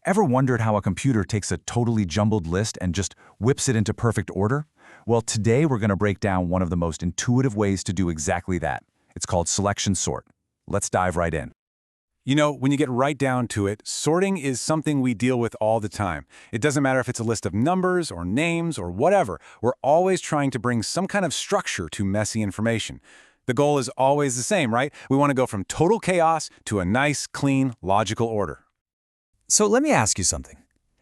Ever wondered how a computer takes a totally jumbled list and just whips it into perfect order? Well, today we're going to break down one of the most intuitive ways to do exactly that. It's called selection sort. Let's dive right in. You know, when you get right down to it, sorting is something we deal with all the time. It doesn't matter if it's a list of numbers or names or whatever. We're always trying to bring some kind of structure to messy information. The goal is always the same, right? We want to go from total chaos to a nice, clean, logical order. So let me ask you something.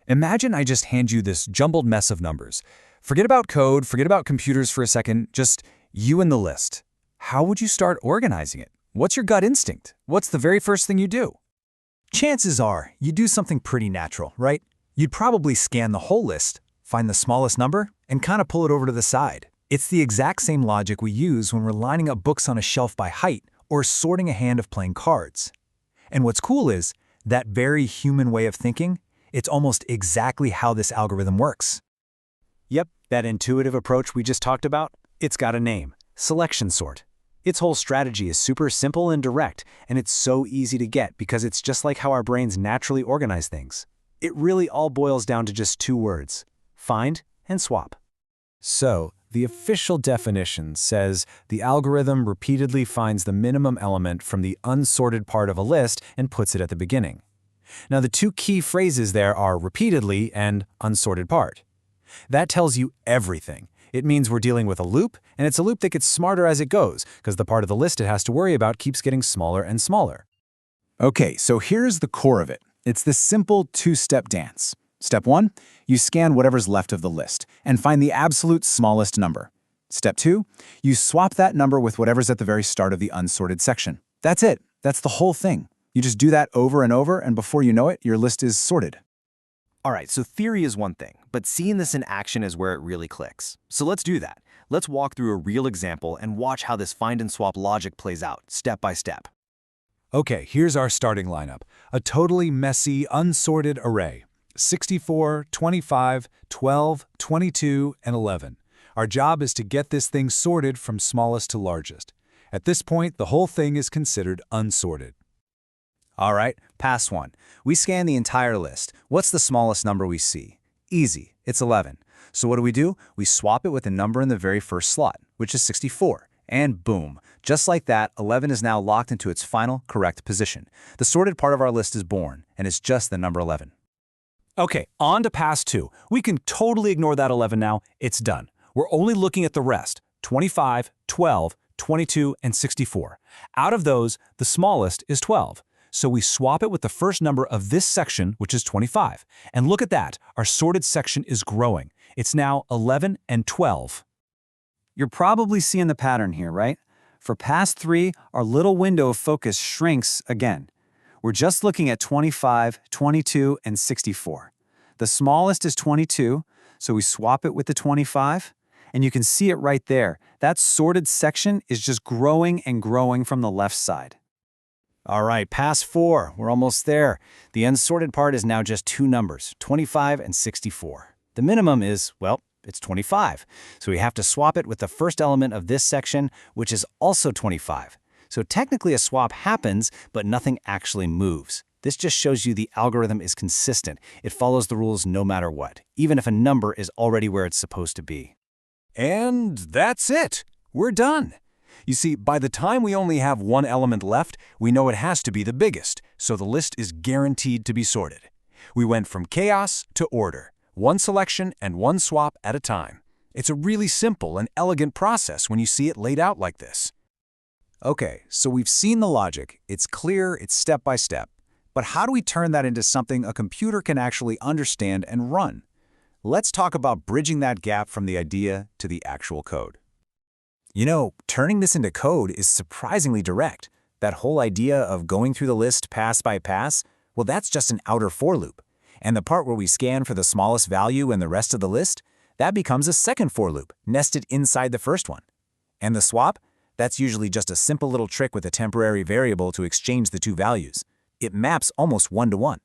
Imagine I just hand you this jumbled mess of numbers. Forget about code, forget about computers for a second, just you and the list. How would you start organizing it? What's your gut instinct? What's the very first thing you do? Chances are you do something pretty natural, right? You'd probably scan the whole list, find the smallest number, and kind of pull it over to the side. It's the exact same logic we use when we're lining up books on a shelf by height or sorting a hand of playing cards. And what's cool is, that very human way of thinking, it's almost exactly how this algorithm works. Yep, that intuitive approach we just talked about, it's got a name, selection sort. Its whole strategy is super simple and direct, and it's so easy to get because it's just like how our brains naturally organize things. It really all boils down to just two words: find and swap. So, the official definition says the algorithm repeatedly finds the minimum element from the unsorted part of a list and puts it at the beginning. Now, the two key phrases there are repeatedly and unsorted part. That tells you everything. It means we're dealing with a loop, and it's a loop that gets smarter as it goes, because the part of the list it has to worry about keeps getting smaller and smaller. Okay, so here's the core of it. It's this simple two-step dance. Step 1, you scan whatever's left of the list and find the absolute smallest number. Step 2, you swap that number with whatever's at the very start of the unsorted section. That's it. That's the whole thing. You just do that over and over, and before you know it, your list is sorted. All right, so theory is one thing, but seeing this in action is where it really clicks. So let's do that. Let's walk through a real example and watch how this find and swap logic plays out, step by step. Okay, here's our starting lineup. A totally messy, unsorted array. 64, 25, 12, 22, and 11. Our job is to get this thing sorted from smallest to largest. At this point, the whole thing is considered unsorted. All right, pass 1. We scan the entire list. What's the smallest number we see? Easy, it's 11. So what do? We swap it with a number in the very first slot, which is 64. And boom, just like that, 11 is now locked into its final correct position. The sorted part of our list is born, and it's just the number 11. Okay, on to pass 2. We can totally ignore that 11 now. It's done. We're only looking at the rest, 25, 12, 22, and 64. Out of those, the smallest is 12. So we swap it with the first number of this section, which is 25. And look at that, our sorted section is growing. It's now 11 and 12. You're probably seeing the pattern here, right? For pass 3, our little window of focus shrinks again. We're just looking at 25, 22, and 64. The smallest is 22, so we swap it with the 25, and you can see it right there. That sorted section is just growing and growing from the left side. All right, pass 4, we're almost there. The unsorted part is now just two numbers, 25 and 64. The minimum is, well, it's 25, so we have to swap it with the first element of this section, which is also 25. So technically a swap happens, but nothing actually moves. This just shows you the algorithm is consistent. It follows the rules no matter what, even if a number is already where it's supposed to be. And that's it. We're done. You see, by the time we only have one element left, we know it has to be the biggest, so the list is guaranteed to be sorted. We went from chaos to order, one selection and one swap at a time. It's a really simple and elegant process when you see it laid out like this. Okay, so we've seen the logic. It's clear, it's step by step. But how do we turn that into something a computer can actually understand and run? Let's talk about bridging that gap from the idea to the actual code. You know, turning this into code is surprisingly direct. That whole idea of going through the list pass by pass, well, that's just an outer for loop. And the part where we scan for the smallest value in the rest of the list, that becomes a second for loop, nested inside the first one. And the swap? That's usually just a simple little trick with a temporary variable to exchange the two values. It maps almost one-to-one.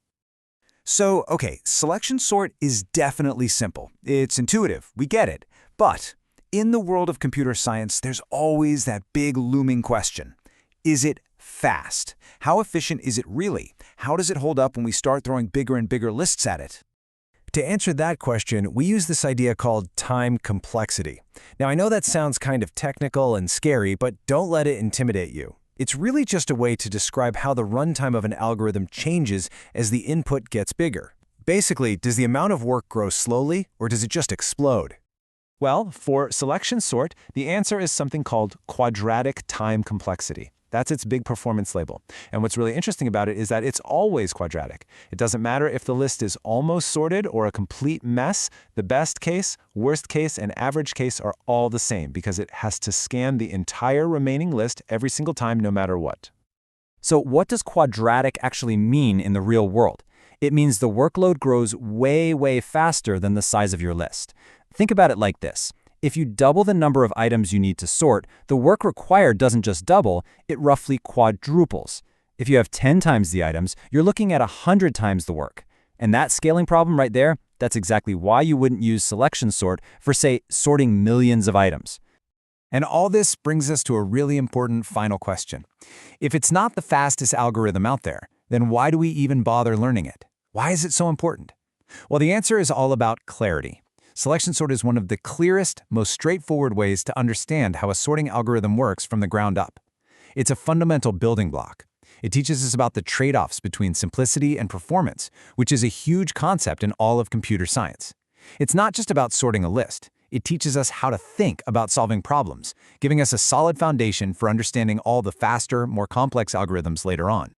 So, okay, selection sort is definitely simple. It's intuitive, we get it. But in the world of computer science, there's always that big looming question. Is it Fast. How efficient is it really? How does it hold up when we start throwing bigger and bigger lists at it? To answer that question, we use this idea called time complexity. Now, I know that sounds kind of technical and scary, but don't let it intimidate you. It's really just a way to describe how the runtime of an algorithm changes as the input gets bigger. Basically, does the amount of work grow slowly, or does it just explode? Well, for selection sort, the answer is something called quadratic time complexity. That's its big performance label. And what's really interesting about it is that it's always quadratic. It doesn't matter if the list is almost sorted or a complete mess. The best case, worst case, and average case are all the same because it has to scan the entire remaining list every single time, no matter what. So what does quadratic actually mean in the real world? It means the workload grows way, way faster than the size of your list. Think about it like this. If you double the number of items you need to sort, the work required doesn't just double, it roughly quadruples. If you have 10 times the items, you're looking at 100 times the work. And that scaling problem right there, that's exactly why you wouldn't use selection sort for, say, sorting millions of items. And all this brings us to a really important final question. If it's not the fastest algorithm out there, then why do we even bother learning it? Why is it so important? Well, the answer is all about clarity. Selection sort is one of the clearest, most straightforward ways to understand how a sorting algorithm works from the ground up. It's a fundamental building block. It teaches us about the trade-offs between simplicity and performance, which is a huge concept in all of computer science. It's not just about sorting a list. It teaches us how to think about solving problems, giving us a solid foundation for understanding all the faster, more complex algorithms later on.